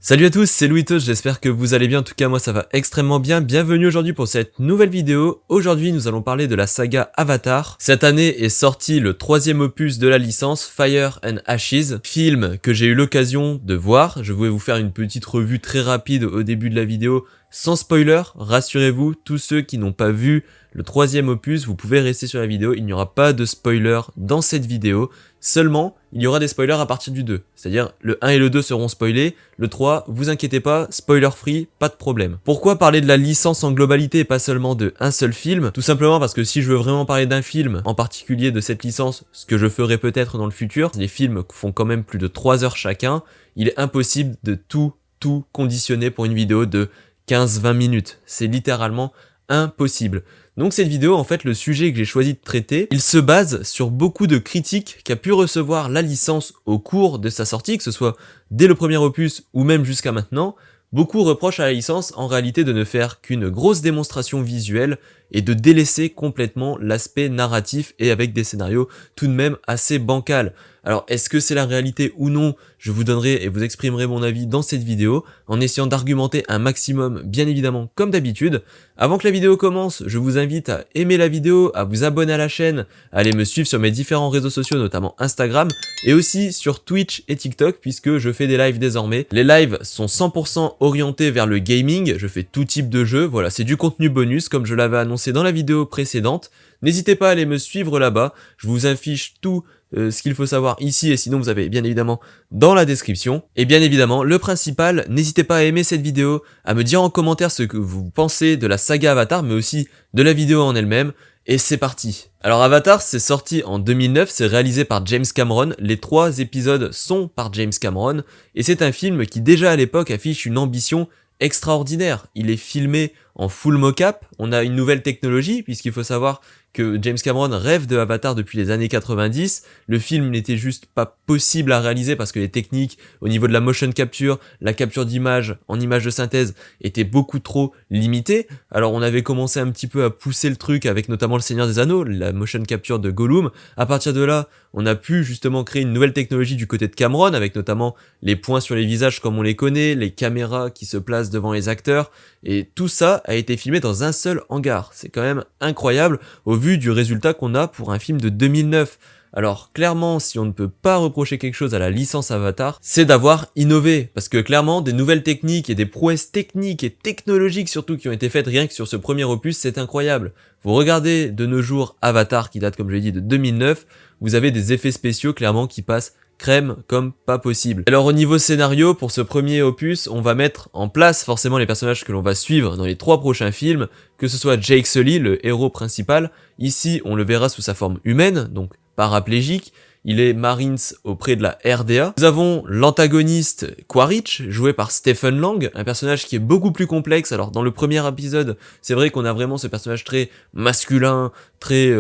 Salut à tous, c'est Louitos, j'espère que vous allez bien, en tout cas moi ça va extrêmement bien. Bienvenue aujourd'hui pour cette nouvelle vidéo. Aujourd'hui nous allons parler de la saga Avatar. Cette année est sorti le troisième opus de la licence, Fire and Ashes, film que j'ai eu l'occasion de voir. Je voulais vous faire une petite revue très rapide au début de la vidéo, sans spoiler. Rassurez-vous, tous ceux qui n'ont pas vu le troisième opus, vous pouvez rester sur la vidéo, il n'y aura pas de spoiler dans cette vidéo. Seulement, il y aura des spoilers à partir du 2. C'est-à-dire, le 1 et le 2 seront spoilés. Le 3, vous inquiétez pas, spoiler free, pas de problème. Pourquoi parler de la licence en globalité et pas seulement de un seul film? Tout simplement parce que si je veux vraiment parler d'un film, en particulier de cette licence, ce que je ferai peut-être dans le futur, les films font quand même plus de 3 heures chacun, il est impossible de tout conditionner pour une vidéo de 15-20 minutes. C'est littéralement impossible. Donc cette vidéo, en fait, le sujet que j'ai choisi de traiter, il se base sur beaucoup de critiques qu'a pu recevoir la licence au cours de sa sortie, que ce soit dès le premier opus ou même jusqu'à maintenant. Beaucoup reprochent à la licence en réalité de ne faire qu'une grosse démonstration visuelle et de délaisser complètement l'aspect narratif et avec des scénarios tout de même assez bancals. Alors est-ce que c'est la réalité ou non? Je vous donnerai et vous exprimerai mon avis dans cette vidéo en essayant d'argumenter un maximum, bien évidemment comme d'habitude. Avant que la vidéo commence, je vous invite à aimer la vidéo, à vous abonner à la chaîne, à aller me suivre sur mes différents réseaux sociaux, notamment Instagram, et aussi sur Twitch et TikTok puisque je fais des lives désormais. Les lives sont 100% orientés vers le gaming, je fais tout type de jeu, voilà, c'est du contenu bonus comme je l'avais annoncé dans la vidéo précédente. N'hésitez pas à aller me suivre là-bas, je vous affiche tout ce qu'il faut savoir ici et sinon vous avez bien évidemment dans la description. Et bien évidemment, le principal, n'hésitez pas à aimer cette vidéo, à me dire en commentaire ce que vous pensez de la saga Avatar, mais aussi de la vidéo en elle-même. Et c'est parti. Alors Avatar, c'est sorti en 2009, c'est réalisé par James Cameron, les 3 épisodes sont par James Cameron, et c'est un film qui déjà à l'époque affiche une ambition extraordinaire. Il est filmé en full mocap, on a une nouvelle technologie, puisqu'il faut savoir que James Cameron rêve de Avatar depuis les années 90, le film n'était juste pas possible à réaliser parce que les techniques au niveau de la motion capture, la capture d'images en images de synthèse étaient beaucoup trop limitées. Alors on avait commencé un petit peu à pousser le truc avec notamment le Seigneur des Anneaux, la motion capture de Gollum. À partir de là, on a pu justement créer une nouvelle technologie du côté de Cameron avec notamment les points sur les visages comme on les connaît, les caméras qui se placent devant les acteurs, et tout ça a été filmé dans un seul hangar. C'est quand même incroyable au vu du résultat qu'on a pour un film de 2009. Alors clairement, si on ne peut pas reprocher quelque chose à la licence Avatar, c'est d'avoir innové. Parce que clairement, des nouvelles techniques et des prouesses techniques et technologiques surtout qui ont été faites rien que sur ce premier opus, c'est incroyable. Vous regardez de nos jours Avatar qui date comme je l'ai dit de 2009, vous avez des effets spéciaux clairement qui passent crème comme pas possible. Alors au niveau scénario, pour ce premier opus, on va mettre en place forcément les personnages que l'on va suivre dans les 3 prochains films, que ce soit Jake Sully, le héros principal. Ici, on le verra sous sa forme humaine, donc paraplégique. Il est Marines auprès de la RDA. Nous avons l'antagoniste Quaritch, joué par Stephen Lang, un personnage qui est beaucoup plus complexe. Alors dans le premier épisode, c'est vrai qu'on a vraiment ce personnage très masculin, très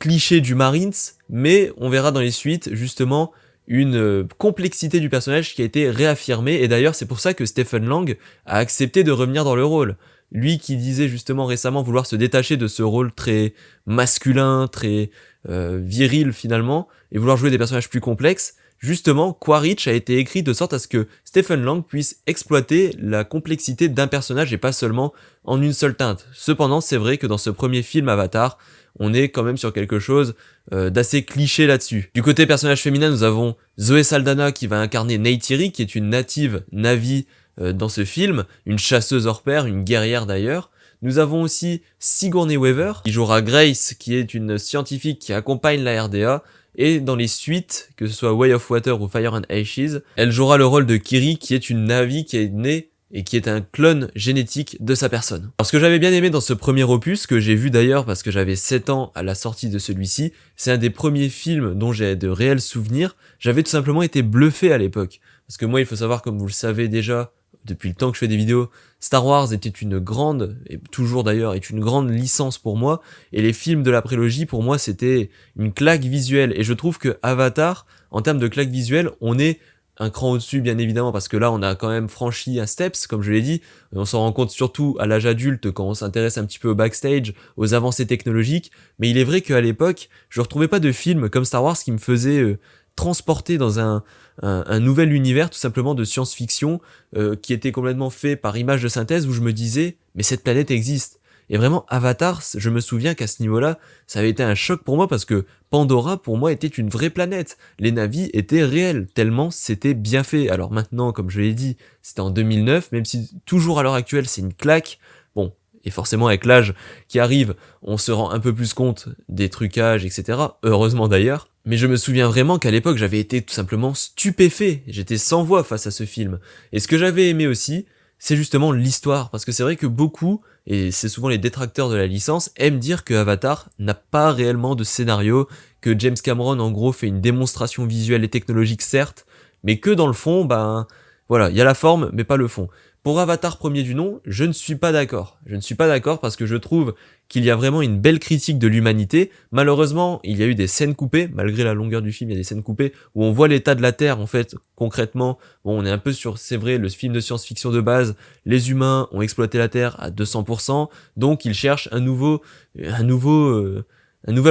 cliché du Marines, mais on verra dans les suites justement une complexité du personnage qui a été réaffirmée, et d'ailleurs c'est pour ça que Stephen Lang a accepté de revenir dans le rôle. Lui qui disait justement récemment vouloir se détacher de ce rôle très masculin, très viril finalement, et vouloir jouer des personnages plus complexes, justement Quaritch a été écrit de sorte à ce que Stephen Lang puisse exploiter la complexité d'un personnage et pas seulement en une seule teinte. Cependant c'est vrai que dans ce premier film Avatar, on est quand même sur quelque chose d'assez cliché là-dessus. Du côté personnage féminin, nous avons Zoe Saldana qui va incarner Neytiri, qui est une native Na'vi dans ce film, une chasseuse hors pair, une guerrière d'ailleurs. Nous avons aussi Sigourney Weaver, qui jouera Grace, qui est une scientifique qui accompagne la RDA, et dans les suites, que ce soit Way of Water ou Fire and Ashes, elle jouera le rôle de Kiri, qui est une Na'vi qui est née et qui est un clone génétique de sa personne. Alors ce que j'avais bien aimé dans ce premier opus, que j'ai vu d'ailleurs parce que j'avais 7 ans à la sortie de celui-ci, c'est un des premiers films dont j'ai de réels souvenirs, j'avais tout simplement été bluffé à l'époque. Parce que moi il faut savoir, comme vous le savez déjà, depuis le temps que je fais des vidéos, Star Wars était une grande, et toujours d'ailleurs, est une grande licence pour moi, et les films de la prélogie pour moi c'était une claque visuelle, et je trouve que Avatar, en termes de claque visuelle, on est un cran au-dessus bien évidemment parce que là on a quand même franchi un steps comme je l'ai dit, on s'en rend compte surtout à l'âge adulte quand on s'intéresse un petit peu au backstage, aux avancées technologiques, mais il est vrai qu'à l'époque je retrouvais pas de film comme Star Wars qui me faisait transporté dans un nouvel univers tout simplement de science-fiction qui était complètement fait par image de synthèse où je me disais mais cette planète existe. Et vraiment Avatar, je me souviens qu'à ce niveau-là, ça avait été un choc pour moi parce que Pandora pour moi était une vraie planète. Les navis étaient réels, tellement c'était bien fait. Alors maintenant, comme je l'ai dit, c'était en 2009, même si toujours à l'heure actuelle c'est une claque. Bon, et forcément avec l'âge qui arrive, on se rend un peu plus compte des trucages, etc. Heureusement d'ailleurs. Mais je me souviens vraiment qu'à l'époque j'avais été tout simplement stupéfait. J'étais sans voix face à ce film. Et ce que j'avais aimé aussi, c'est justement l'histoire. Parce que c'est vrai que beaucoup, et c'est souvent les détracteurs de la licence, aiment dire que Avatar n'a pas réellement de scénario, que James Cameron en gros fait une démonstration visuelle et technologique certes, mais que dans le fond, ben voilà, il y a la forme mais pas le fond. Pour Avatar premier du nom, je ne suis pas d'accord. Je ne suis pas d'accord parce que je trouve qu'il y a vraiment une belle critique de l'humanité. Malheureusement, il y a eu des scènes coupées, malgré la longueur du film, il y a des scènes coupées où on voit l'état de la Terre, en fait, concrètement. Bon, on est un peu sur, c'est vrai, le film de science-fiction de base, les humains ont exploité la Terre à 200%, donc ils cherchent un nouvel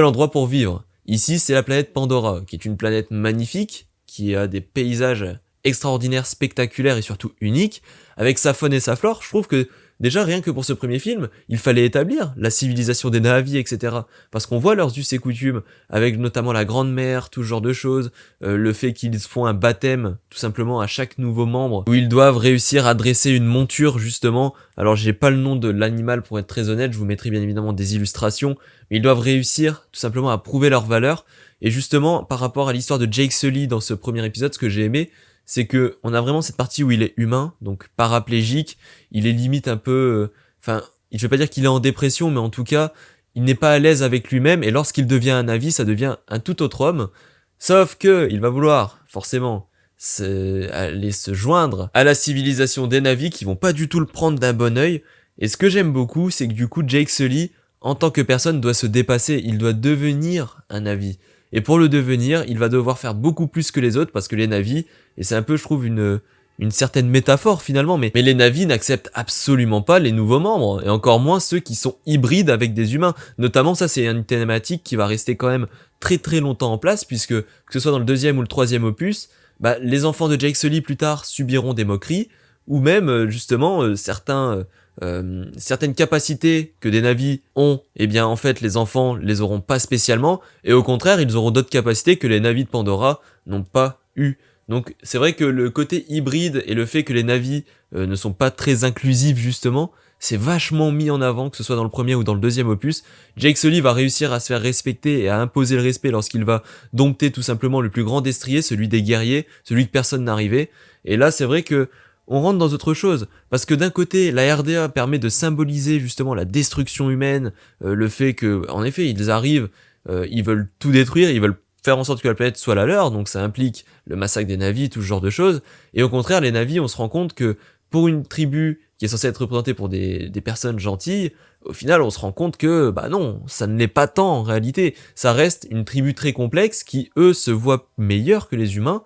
endroit pour vivre. Ici, c'est la planète Pandora, qui est une planète magnifique, qui a des paysages extraordinaires, spectaculaires et surtout uniques, avec sa faune et sa flore. Je trouve que déjà, rien que pour ce premier film, il fallait établir la civilisation des Na'vi, etc. Parce qu'on voit leurs us et coutumes, avec notamment la Grande Mère, tout ce genre de choses, le fait qu'ils font un baptême, tout simplement, à chaque nouveau membre, où ils doivent réussir à dresser une monture, justement. Alors, j'ai pas le nom de l'animal, pour être très honnête, je vous mettrai bien évidemment des illustrations, mais ils doivent réussir, tout simplement, à prouver leur valeur. Et justement, par rapport à l'histoire de Jake Sully dans ce premier épisode, ce que j'ai aimé, c'est que on a vraiment cette partie où il est humain, donc paraplégique, il est limite un peu... Enfin, je vais pas dire qu'il est en dépression, mais en tout cas, il n'est pas à l'aise avec lui-même, et lorsqu'il devient un Na'vi, ça devient un tout autre homme, sauf que il va vouloir, forcément, aller se joindre à la civilisation des Na'vi qui vont pas du tout le prendre d'un bon œil, et ce que j'aime beaucoup, c'est que du coup, Jake Sully, en tant que personne, doit se dépasser, il doit devenir un Na'vi. Et pour le devenir, il va devoir faire beaucoup plus que les autres, parce que les Na'vi, et c'est un peu, je trouve, une certaine métaphore finalement, mais les Na'vi n'acceptent absolument pas les nouveaux membres, et encore moins ceux qui sont hybrides avec des humains. Notamment, ça c'est une thématique qui va rester quand même très très longtemps en place, puisque que ce soit dans le deuxième ou le troisième opus, bah, les enfants de Jake Sully plus tard subiront des moqueries, ou même justement certaines capacités que des Na'vi ont, eh bien en fait les enfants les auront pas spécialement, et au contraire ils auront d'autres capacités que les Na'vi de Pandora n'ont pas eu. Donc c'est vrai que le côté hybride et le fait que les Na'vi ne sont pas très inclusifs justement, c'est vachement mis en avant, que ce soit dans le premier ou dans le deuxième opus. Jake Sully va réussir à se faire respecter et à imposer le respect lorsqu'il va dompter tout simplement le plus grand destrier, celui des guerriers, celui que personne n'arrivait. Et là c'est vrai que on rentre dans autre chose, parce que d'un côté, la RDA permet de symboliser justement la destruction humaine, le fait que, en effet, ils arrivent, ils veulent tout détruire, ils veulent faire en sorte que la planète soit la leur, donc ça implique le massacre des Na'vi, tout ce genre de choses, et au contraire, les Na'vi, on se rend compte que pour une tribu qui est censée être représentée pour des personnes gentilles, au final, on se rend compte que, bah non, ça ne l'est pas tant en réalité, ça reste une tribu très complexe qui, eux, se voient meilleurs que les humains,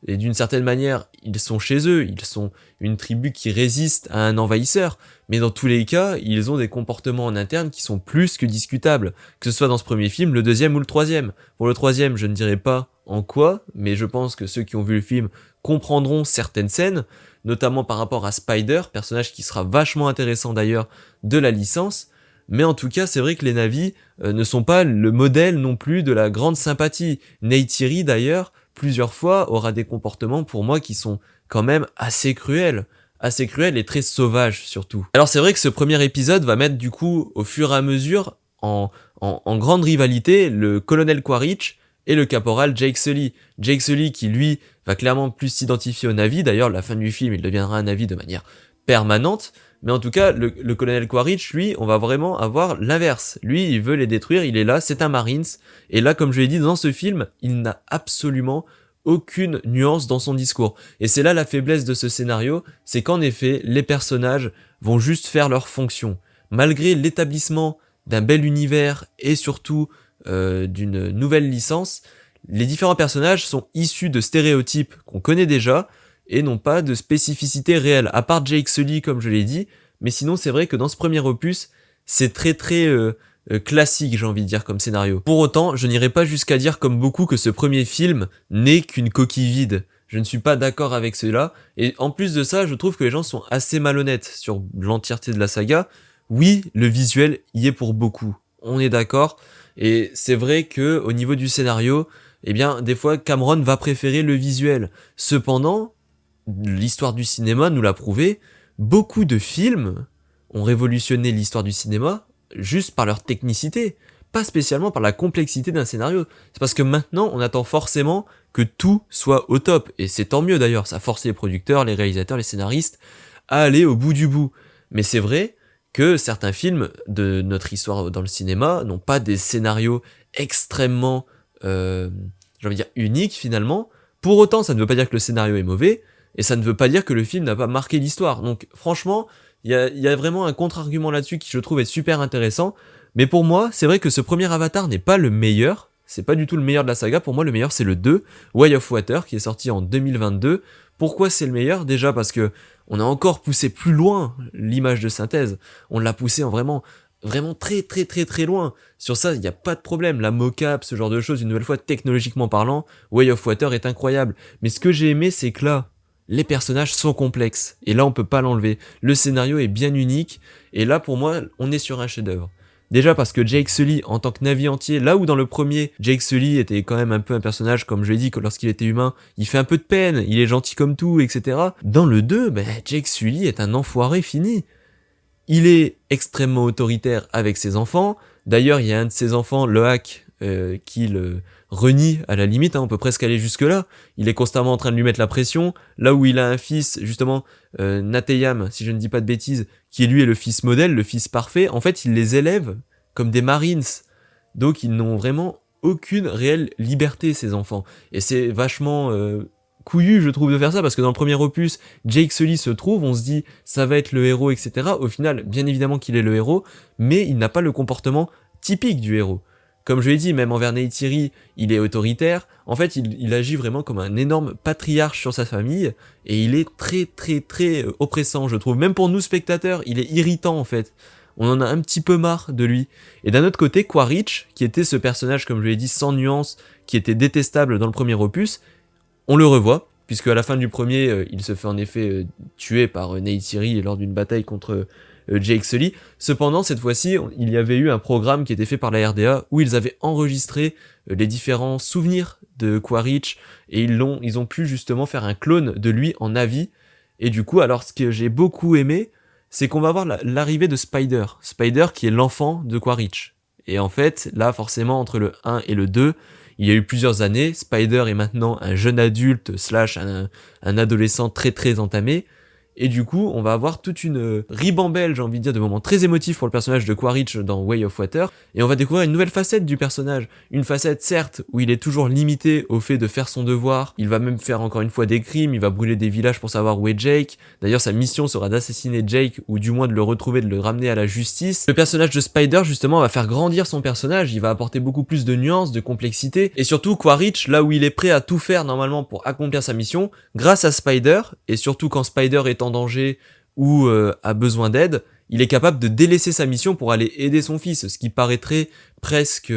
et d'une certaine manière, ils sont chez eux, ils sont une tribu qui résiste à un envahisseur, mais dans tous les cas, ils ont des comportements en interne qui sont plus que discutables, que ce soit dans ce premier film, le deuxième ou le troisième. Pour le troisième, je ne dirais pas en quoi, mais je pense que ceux qui ont vu le film comprendront certaines scènes, notamment par rapport à Spider, personnage qui sera vachement intéressant d'ailleurs de la licence, mais en tout cas, c'est vrai que les Na'vi ne sont pas le modèle non plus de la grande sympathie. Neytiri d'ailleurs, plusieurs fois, aura des comportements pour moi qui sont quand même assez cruels et très sauvages surtout. Alors c'est vrai que ce premier épisode va mettre du coup au fur et à mesure en grande rivalité le colonel Quaritch et le caporal Jake Sully. Jake Sully qui lui va clairement plus s'identifier aux Na'vi, d'ailleurs à la fin du film il deviendra un Na'vi de manière permanente, mais en tout cas le colonel Quaritch lui on va vraiment avoir l'inverse, lui il veut les détruire, il est là, c'est un Marines, et là comme je l'ai dit dans ce film il n'a absolument aucune nuance dans son discours, et c'est là la faiblesse de ce scénario, c'est qu'en effet les personnages vont juste faire leur fonction, malgré l'établissement d'un bel univers et surtout d'une nouvelle licence, les différents personnages sont issus de stéréotypes qu'on connaît déjà, et n'ont pas de spécificité réelle, à part Jake Sully comme je l'ai dit, mais sinon c'est vrai que dans ce premier opus, c'est très classique, j'ai envie de dire, comme scénario. Pour autant, je n'irai pas jusqu'à dire comme beaucoup que ce premier film n'est qu'une coquille vide. Je ne suis pas d'accord avec cela, et en plus de ça, je trouve que les gens sont assez malhonnêtes sur l'entièreté de la saga. Oui, le visuel y est pour beaucoup, on est d'accord, et c'est vrai que au niveau du scénario, eh bien, des fois, Cameron va préférer le visuel. Cependant, l'histoire du cinéma nous l'a prouvé, beaucoup de films ont révolutionné l'histoire du cinéma juste par leur technicité, pas spécialement par la complexité d'un scénario. C'est parce que maintenant, on attend forcément que tout soit au top, et c'est tant mieux d'ailleurs, ça force les producteurs, les réalisateurs, les scénaristes à aller au bout du bout. Mais c'est vrai que certains films de notre histoire dans le cinéma n'ont pas des scénarios extrêmement, j'ai envie de dire, uniques finalement. Pour autant, ça ne veut pas dire que le scénario est mauvais, et ça ne veut pas dire que le film n'a pas marqué l'histoire. Donc franchement, il y a vraiment un contre-argument là-dessus qui je trouve est super intéressant. Mais pour moi, c'est vrai que ce premier Avatar n'est pas le meilleur. C'est pas du tout le meilleur de la saga. Pour moi, le meilleur, c'est le 2, Way of Water, qui est sorti en 2022. Pourquoi c'est le meilleur? Déjà parce que on a encore poussé plus loin l'image de synthèse. On l'a poussé en vraiment très très très très loin. Sur ça, il n'y a pas de problème. La mocap, ce genre de choses, une nouvelle fois, technologiquement parlant, Way of Water est incroyable. Mais ce que j'ai aimé, c'est que là, les personnages sont complexes. Et là, on peut pas l'enlever. Le scénario est bien unique. Et là, pour moi, on est sur un chef-d'œuvre. Déjà parce que Jake Sully, en tant que Na'vi entier, là où dans le premier, Jake Sully était quand même un peu un personnage, comme je l'ai dit, que lorsqu'il était humain, il fait un peu de peine, il est gentil comme tout, etc. Dans le 2, Jake Sully est un enfoiré fini. Il est extrêmement autoritaire avec ses enfants. D'ailleurs, il y a un de ses enfants, le hack, qui le renie à la limite, hein, on peut presque aller jusque-là. Il est constamment en train de lui mettre la pression. Là où il a un fils, justement, Nateyam, si je ne dis pas de bêtises, qui lui est le fils modèle, le fils parfait, en fait, il les élève comme des Marines. Donc, ils n'ont vraiment aucune réelle liberté, ces enfants. Et c'est vachement couillu, je trouve, de faire ça, parce que dans le premier opus, Jake Sully se trouve, on se dit, ça va être le héros, etc. Au final, bien évidemment qu'il est le héros, mais il n'a pas le comportement typique du héros. Comme je l'ai dit, même envers Neytiri, il est autoritaire. En fait, il agit vraiment comme un énorme patriarche sur sa famille, et il est très très très oppressant, je trouve. Même pour nous spectateurs, il est irritant en fait. On en a un petit peu marre de lui. Et d'un autre côté, Quaritch, qui était ce personnage, comme je l'ai dit, sans nuance, qui était détestable dans le premier opus, on le revoit, puisque à la fin du premier, il se fait en effet tuer par Neytiri lors d'une bataille contre Jake Sully. Cependant, cette fois-ci, il y avait eu un programme qui était fait par la RDA où ils avaient enregistré les différents souvenirs de Quaritch et ils ont pu justement faire un clone de lui en Na'vi. Et du coup, alors ce que j'ai beaucoup aimé, c'est qu'on va voir l'arrivée de Spider. Spider qui est l'enfant de Quaritch. Et en fait, là, forcément, entre le 1 et le 2, il y a eu plusieurs années. Spider est maintenant un jeune adulte / un adolescent très très entamé. Et du coup, on va avoir toute une ribambelle, j'ai envie de dire, de moments très émotifs pour le personnage de Quaritch dans Way of Water. Et on va découvrir une nouvelle facette du personnage. Une facette, certes, où il est toujours limité au fait de faire son devoir. Il va même faire encore une fois des crimes, il va brûler des villages pour savoir où est Jake. D'ailleurs, sa mission sera d'assassiner Jake, ou du moins de le retrouver, de le ramener à la justice. Le personnage de Spider, justement, va faire grandir son personnage. Il va apporter beaucoup plus de nuances, de complexité. Et surtout, Quaritch, là où il est prêt à tout faire normalement pour accomplir sa mission, grâce à Spider, et surtout quand Spider est en danger ou a besoin d'aide, il est capable de délaisser sa mission pour aller aider son fils, ce qui paraîtrait presque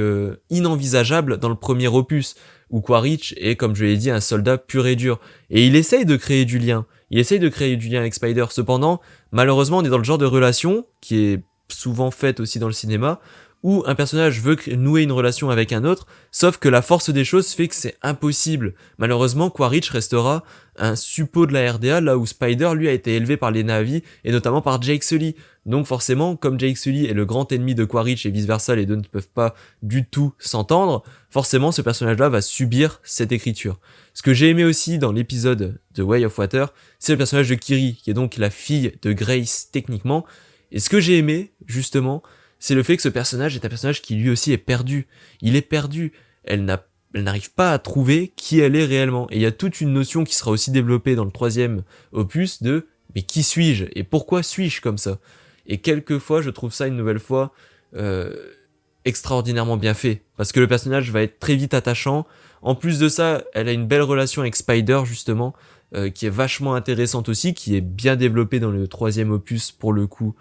inenvisageable dans le premier opus, où Quaritch est, comme je l'ai dit, un soldat pur et dur. Et il essaye de créer du lien. Il essaye de créer du lien avec Spider. Cependant, malheureusement, on est dans le genre de relation, qui est souvent faite aussi dans le cinéma, où un personnage veut nouer une relation avec un autre, sauf que la force des choses fait que c'est impossible. Malheureusement, Quaritch restera un suppôt de la RDA, là où Spider, lui, a été élevé par les Na'vi, et notamment par Jake Sully. Donc forcément, comme Jake Sully est le grand ennemi de Quaritch et vice-versa, les deux ne peuvent pas du tout s'entendre, forcément, ce personnage-là va subir cette écriture. Ce que j'ai aimé aussi dans l'épisode de Way of Water, c'est le personnage de Kiri, qui est donc la fille de Grace, techniquement. Et ce que j'ai aimé, justement, c'est le fait que ce personnage est un personnage qui lui aussi est perdu. Il est perdu. Elle n'arrive pas à trouver qui elle est réellement. Et il y a toute une notion qui sera aussi développée dans le troisième opus de « mais qui suis-je ? Et pourquoi suis-je comme ça ?» Et quelquefois, je trouve ça une nouvelle fois extraordinairement bien fait. Parce que le personnage va être très vite attachant. En plus de ça, elle a une belle relation avec Spider, justement, qui est vachement intéressante aussi, qui est bien développée dans le troisième opus pour le coup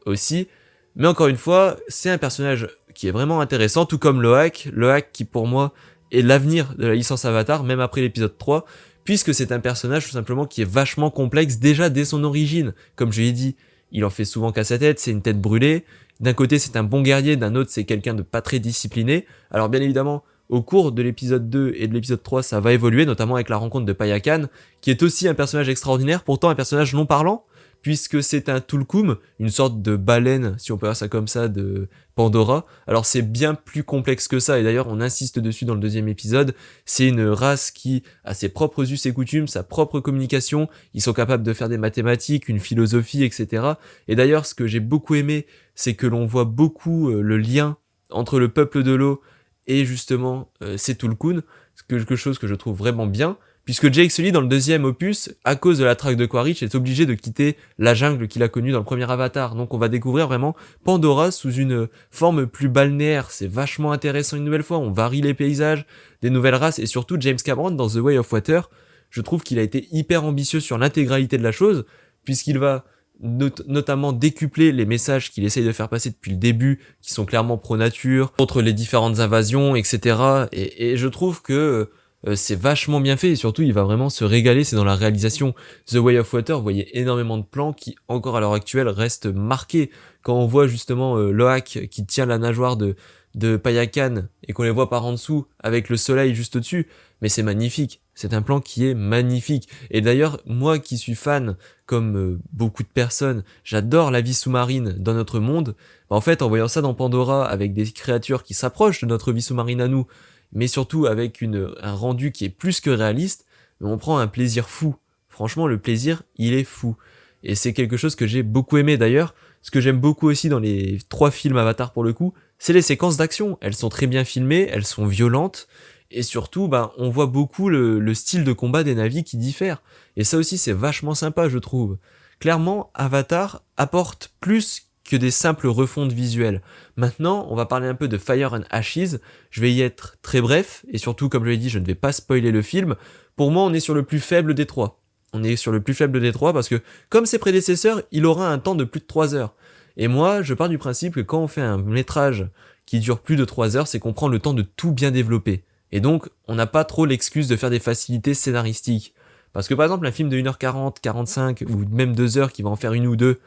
aussi. Mais encore une fois, c'est un personnage qui est vraiment intéressant, tout comme Loak qui pour moi est l'avenir de la licence Avatar, même après l'épisode 3, puisque c'est un personnage tout simplement qui est vachement complexe déjà dès son origine. Comme je l'ai dit, il en fait souvent qu'à sa tête, c'est une tête brûlée. D'un côté c'est un bon guerrier, d'un autre c'est quelqu'un de pas très discipliné. Alors bien évidemment, au cours de l'épisode 2 et de l'épisode 3, ça va évoluer, notamment avec la rencontre de Payakan, qui est aussi un personnage extraordinaire, pourtant un personnage non parlant, puisque c'est un Tulkum, une sorte de baleine, si on peut dire ça comme ça, de Pandora. Alors c'est bien plus complexe que ça, et d'ailleurs on insiste dessus dans le deuxième épisode, c'est une race qui a ses propres us et coutumes, sa propre communication, ils sont capables de faire des mathématiques, une philosophie, etc. Et d'ailleurs ce que j'ai beaucoup aimé, c'est que l'on voit beaucoup le lien entre le peuple de l'eau et justement ces Tulkun, quelque chose que je trouve vraiment bien, puisque Jake Sully dans le deuxième opus, à cause de la traque de Quaritch, est obligé de quitter la jungle qu'il a connue dans le premier Avatar. Donc on va découvrir vraiment Pandora sous une forme plus balnéaire. C'est vachement intéressant une nouvelle fois, on varie les paysages, des nouvelles races, et surtout James Cameron dans The Way of Water, je trouve qu'il a été hyper ambitieux sur l'intégralité de la chose, puisqu'il va notamment décupler les messages qu'il essaye de faire passer depuis le début, qui sont clairement pro-nature, contre les différentes invasions, etc. Et je trouve que c'est vachement bien fait, et surtout il va vraiment se régaler, c'est dans la réalisation. The Way of Water, vous voyez énormément de plans qui, encore à l'heure actuelle, restent marqués. Quand on voit justement Loak qui tient la nageoire de Payakan, et qu'on les voit par en dessous, avec le soleil juste au-dessus, mais c'est magnifique. C'est un plan qui est magnifique. Et d'ailleurs, moi qui suis fan, comme beaucoup de personnes, j'adore la vie sous-marine dans notre monde. En fait, en voyant ça dans Pandora, avec des créatures qui s'approchent de notre vie sous-marine à nous, mais surtout avec un rendu qui est plus que réaliste, on prend un plaisir fou. Franchement, le plaisir, il est fou. Et c'est quelque chose que j'ai beaucoup aimé d'ailleurs. Ce que j'aime beaucoup aussi dans les 3 films Avatar pour le coup, c'est les séquences d'action. Elles sont très bien filmées, elles sont violentes, et surtout, on voit beaucoup le style de combat des Na'vi qui diffère. Et ça aussi, c'est vachement sympa, je trouve. Clairement, Avatar apporte plus que des simples refontes visuelles. Maintenant, on va parler un peu de Fire and Ashes. Je vais y être très bref, et surtout, comme je l'ai dit, je ne vais pas spoiler le film. Pour moi, on est sur le plus faible des 3. On est sur le plus faible des 3 parce que, comme ses prédécesseurs, il aura un temps de plus de 3 heures. Et moi, je pars du principe que quand on fait un métrage qui dure plus de 3 heures, c'est qu'on prend le temps de tout bien développer. Et donc, on n'a pas trop l'excuse de faire des facilités scénaristiques. Parce que par exemple, un film de 1h40, 45, ou même 2 heures qui va en faire une ou deux,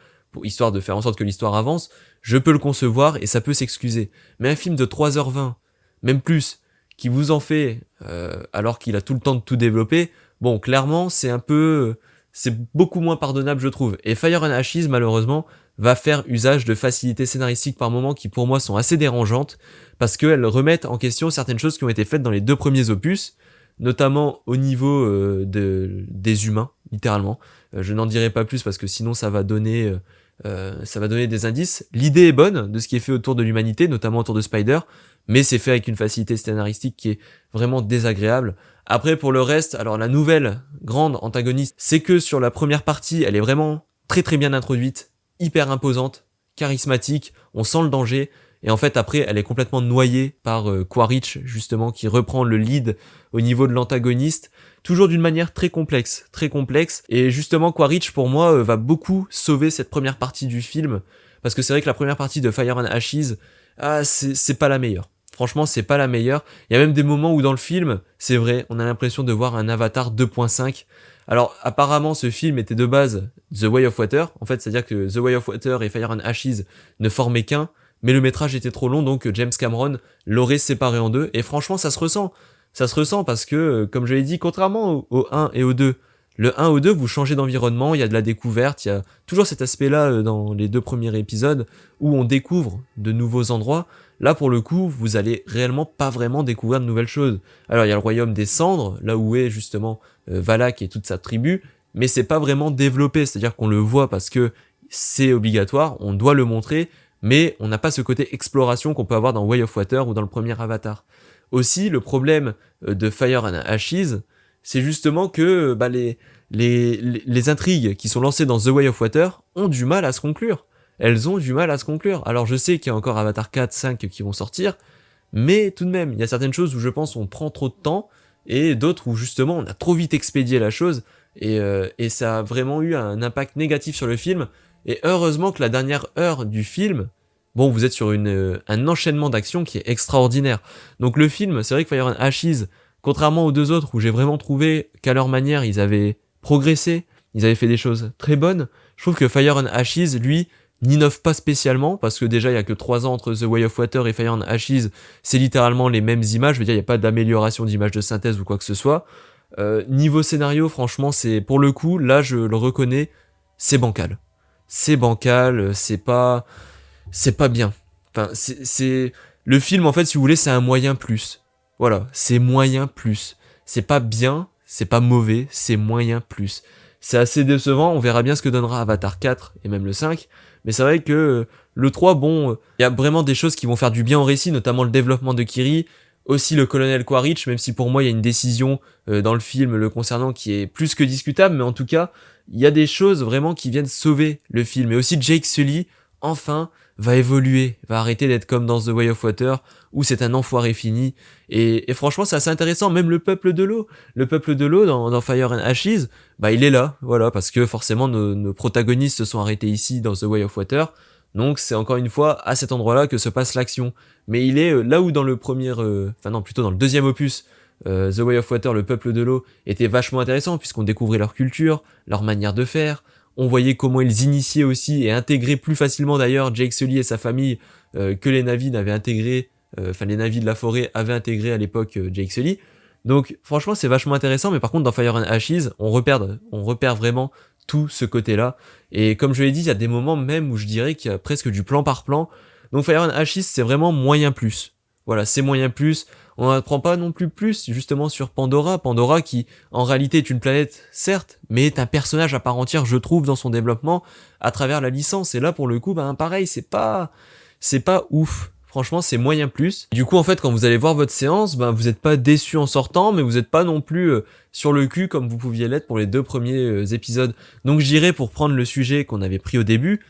histoire de faire en sorte que l'histoire avance, je peux le concevoir et ça peut s'excuser. Mais un film de 3h20, même plus, qui vous en fait, alors qu'il a tout le temps de tout développer, bon, clairement, c'est beaucoup moins pardonnable, je trouve. Et Fire and Ashes, malheureusement, va faire usage de facilités scénaristiques par moments qui, pour moi, sont assez dérangeantes, parce qu'elles remettent en question certaines choses qui ont été faites dans les 2 premiers opus, notamment au niveau des humains, littéralement. Je n'en dirai pas plus, parce que sinon, ça va donner des indices. L'idée est bonne de ce qui est fait autour de l'humanité, notamment autour de Spider, mais c'est fait avec une facilité scénaristique qui est vraiment désagréable. Après, pour le reste, alors la nouvelle grande antagoniste, c'est que sur la première partie, elle est vraiment très très bien introduite, hyper imposante, charismatique, on sent le danger, et en fait après, elle est complètement noyée par Quaritch, justement, qui reprend le lead au niveau de l'antagoniste, toujours d'une manière très complexe, et justement Quaritch, pour moi, va beaucoup sauver cette première partie du film, parce que c'est vrai que la première partie de Fire and Ashes, c'est pas la meilleure. Franchement, c'est pas la meilleure. Il y a même des moments où dans le film, c'est vrai, on a l'impression de voir un Avatar 2.5. Alors, apparemment, ce film était de base The Way of Water. En fait, c'est-à-dire que The Way of Water et Fire and Ashes ne formaient qu'un, mais le métrage était trop long, donc James Cameron l'aurait séparé en 2. Et franchement, ça se ressent. Ça se ressent parce que, comme je l'ai dit, contrairement au 1 et au 2, le 1 au 2, vous changez d'environnement, il y a de la découverte, il y a toujours cet aspect-là dans les 2 premiers épisodes où on découvre de nouveaux endroits. Là, pour le coup, vous allez réellement pas vraiment découvrir de nouvelles choses. Alors, il y a le royaume des cendres, là où est justement Valak et toute sa tribu, mais c'est pas vraiment développé, c'est-à-dire qu'on le voit parce que c'est obligatoire, on doit le montrer, mais on n'a pas ce côté exploration qu'on peut avoir dans Way of Water ou dans le premier Avatar. Aussi, le problème de Fire and Ashes, c'est justement que les intrigues qui sont lancées dans The Way of Water ont du mal à se conclure. Elles ont du mal à se conclure. Alors je sais qu'il y a encore Avatar 4, 5 qui vont sortir, mais tout de même, il y a certaines choses où je pense on prend trop de temps, et d'autres où justement on a trop vite expédié la chose, et ça a vraiment eu un impact négatif sur le film, et heureusement que la dernière heure du film bon, vous êtes sur un enchaînement d'actions qui est extraordinaire. Donc le film, c'est vrai que Fire and Ashes, contrairement aux deux autres où j'ai vraiment trouvé qu'à leur manière, ils avaient progressé, ils avaient fait des choses très bonnes, je trouve que Fire and Ashes, lui, n'innove pas spécialement, parce que déjà, il y a que 3 ans entre The Way of Water et Fire and Ashes, c'est littéralement les mêmes images, je veux dire, il n'y a pas d'amélioration d'image de synthèse ou quoi que ce soit. Niveau scénario, franchement, c'est pour le coup, là, je le reconnais, c'est bancal. C'est bancal, c'est pas bien. Enfin, c'est le film en fait, si vous voulez, c'est un moyen plus. Voilà, c'est moyen plus. C'est pas bien, c'est pas mauvais, c'est moyen plus. C'est assez décevant, on verra bien ce que donnera Avatar 4 et même le 5, mais c'est vrai que le 3, bon, il y a vraiment des choses qui vont faire du bien au récit, notamment le développement de Kiri, aussi le colonel Quaritch, même si pour moi il y a une décision dans le film le concernant qui est plus que discutable, mais en tout cas, il y a des choses vraiment qui viennent sauver le film. Et aussi Jake Sully, enfin, va évoluer, va arrêter d'être comme dans The Way of Water, où c'est un enfoiré fini. Et franchement, c'est assez intéressant, même le peuple de l'eau. Le peuple de l'eau dans Fire and Ashes, bah il est là, voilà, parce que forcément nos protagonistes se sont arrêtés ici dans The Way of Water. Donc c'est encore une fois à cet endroit-là que se passe l'action. Mais il est là où dans le premier, enfin non, plutôt dans le deuxième opus, The Way of Water, le peuple de l'eau, était vachement intéressant puisqu'on découvrait leur culture, leur manière de faire. On voyait comment ils initiaient aussi et intégraient plus facilement d'ailleurs Jake Sully et sa famille que les Na'vi n'avaient intégré, enfin les Na'vi de la forêt avaient intégré à l'époque Jake Sully. Donc franchement c'est vachement intéressant, mais par contre dans Fire and Ashes, on repère vraiment tout ce côté-là. Et comme je l'ai dit, il y a des moments même où je dirais qu'il y a presque du plan par plan. Donc Fire and Ashes, c'est vraiment moyen plus. Voilà, c'est moyen plus. On n'apprend pas non plus justement sur Pandora. Pandora qui en réalité est une planète, certes, mais est un personnage à part entière, je trouve, dans son développement à travers la licence. Et là pour le coup, ben pareil, c'est pas ouf. Franchement, c'est moyen plus. Du coup, en fait, quand vous allez voir votre séance, ben vous n'êtes pas déçu en sortant, mais vous n'êtes pas non plus sur le cul comme vous pouviez l'être pour les 2 premiers épisodes. Donc je dirais, pour prendre le sujet qu'on avait pris au début,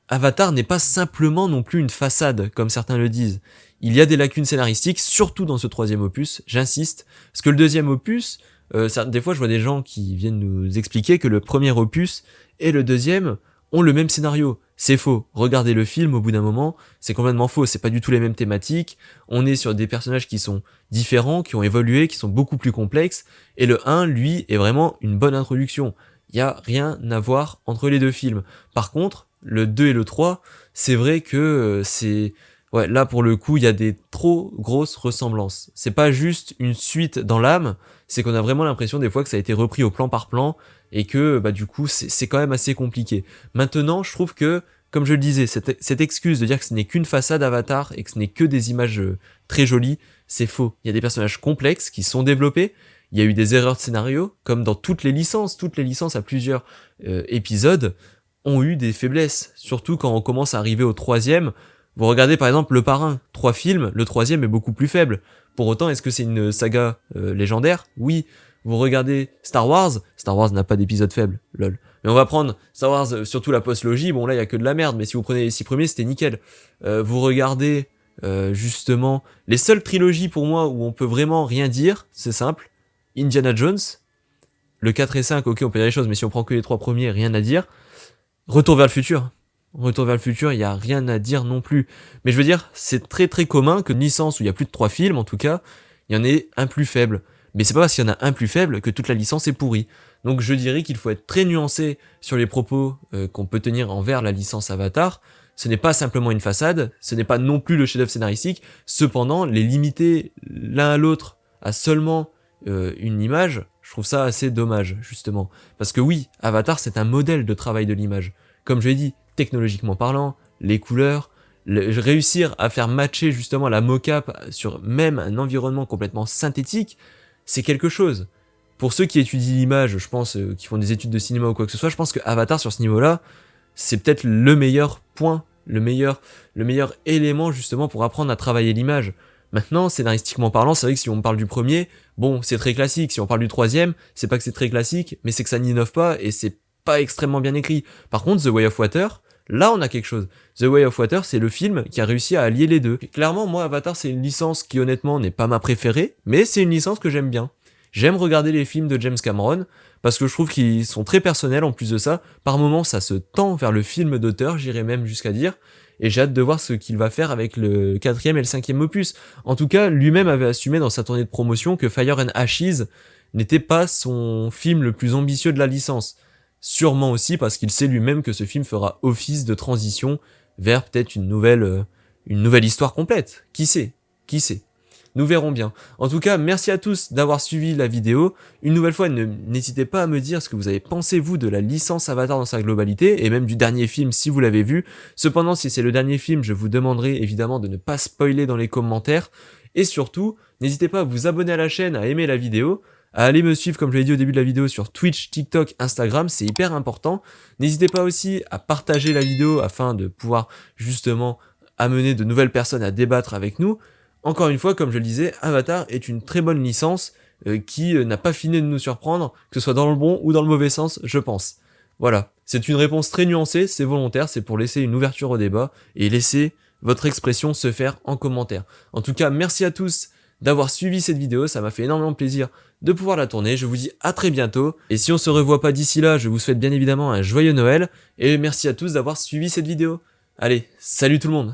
Avatar n'est pas simplement non plus une façade, comme certains le disent. Il y a des lacunes scénaristiques, surtout dans ce 3e opus, j'insiste, parce que le 2e opus, des fois je vois des gens qui viennent nous expliquer que le premier opus et le 2e ont le même scénario. C'est faux. Regardez le film, au bout d'un moment, c'est complètement faux. C'est pas du tout les mêmes thématiques. On est sur des personnages qui sont différents, qui ont évolué, qui sont beaucoup plus complexes. Et le 1, lui, est vraiment une bonne introduction. Il y a rien à voir entre les 2 films. Par contre, le 2 et le 3, c'est vrai que c'est... Ouais, là, pour le coup, il y a des trop grosses ressemblances. C'est pas juste une suite dans l'âme, c'est qu'on a vraiment l'impression des fois que ça a été repris au plan par plan, et que, bah, du coup, c'est quand même assez compliqué. Maintenant, je trouve que, comme je le disais, cette excuse de dire que ce n'est qu'une façade Avatar, et que ce n'est que des images très jolies, c'est faux. Il y a des personnages complexes qui sont développés, il y a eu des erreurs de scénario, comme dans toutes les licences à plusieurs épisodes, ont eu des faiblesses, surtout quand on commence à arriver au 3e. Vous regardez par exemple Le Parrain, 3 films, le 3e est beaucoup plus faible. Pour autant, est-ce que c'est une saga légendaire? Oui. Vous regardez Star Wars n'a pas d'épisode faible, lol. Mais on va prendre Star Wars, surtout la post-logie, bon là il y a que de la merde, mais si vous prenez les 6 premiers, c'était nickel. Vous regardez justement les seules trilogies pour moi où on peut vraiment rien dire, c'est simple. Indiana Jones, le 4 et 5, ok on peut dire les choses, mais si on prend que les 3 premiers, rien à dire. Retour vers le futur, il y a rien à dire non plus. Mais je veux dire, c'est très très commun que une licence où il y a plus de 3 films, en tout cas, il y en ait un plus faible. Mais c'est pas parce qu'il y en a un plus faible que toute la licence est pourrie. Donc je dirais qu'il faut être très nuancé sur les propos qu'on peut tenir envers la licence Avatar. Ce n'est pas simplement une façade, ce n'est pas non plus le chef-d'œuvre scénaristique. Cependant, les limiter l'un à l'autre à seulement une image, je trouve ça assez dommage, justement. Parce que oui, Avatar, c'est un modèle de travail de l'image. Comme je l'ai dit, technologiquement parlant, les couleurs, réussir à faire matcher justement la mocap sur même un environnement complètement synthétique, c'est quelque chose. Pour ceux qui étudient l'image, je pense, qui font des études de cinéma ou quoi que ce soit, je pense que Avatar sur ce niveau-là, c'est peut-être le meilleur point, le meilleur élément justement pour apprendre à travailler l'image. Maintenant, scénaristiquement parlant, c'est vrai que si on parle du premier, bon, c'est très classique. Si on parle du 3e, c'est pas que c'est très classique, mais c'est que ça n'innove pas et c'est pas extrêmement bien écrit. Par contre, The Way of Water, là on a quelque chose. The Way of Water, c'est le film qui a réussi à allier les deux. Et clairement, moi, Avatar, c'est une licence qui honnêtement n'est pas ma préférée, mais c'est une licence que j'aime bien. J'aime regarder les films de James Cameron, parce que je trouve qu'ils sont très personnels en plus de ça. Par moments, ça se tend vers le film d'auteur, j'irais même jusqu'à dire, et j'ai hâte de voir ce qu'il va faire avec le 4e et le 5e opus. En tout cas, lui-même avait assumé dans sa tournée de promotion que Fire and Ashes n'était pas son film le plus ambitieux de la licence. Sûrement aussi parce qu'il sait lui-même que ce film fera office de transition vers peut-être une nouvelle histoire complète. Qui sait? Qui sait? Nous verrons bien. En tout cas, merci à tous d'avoir suivi la vidéo. Une nouvelle fois, n'hésitez pas à me dire ce que vous avez pensé, vous, de la licence Avatar dans sa globalité, et même du dernier film si vous l'avez vu. Cependant, si c'est le dernier film, je vous demanderai évidemment de ne pas spoiler dans les commentaires. Et surtout, n'hésitez pas à vous abonner à la chaîne, à aimer la vidéo, à aller me suivre, comme je l'ai dit au début de la vidéo, sur Twitch, TikTok, Instagram, c'est hyper important. N'hésitez pas aussi à partager la vidéo afin de pouvoir justement amener de nouvelles personnes à débattre avec nous. Encore une fois, comme je le disais, Avatar est une très bonne licence qui n'a pas fini de nous surprendre, que ce soit dans le bon ou dans le mauvais sens, je pense. Voilà, c'est une réponse très nuancée, c'est volontaire, c'est pour laisser une ouverture au débat et laisser votre expression se faire en commentaire. En tout cas, merci à tous d'avoir suivi cette vidéo, ça m'a fait énormément plaisir de pouvoir la tourner, je vous dis à très bientôt, et si on se revoit pas d'ici là, je vous souhaite bien évidemment un joyeux Noël, et merci à tous d'avoir suivi cette vidéo. Allez, salut tout le monde!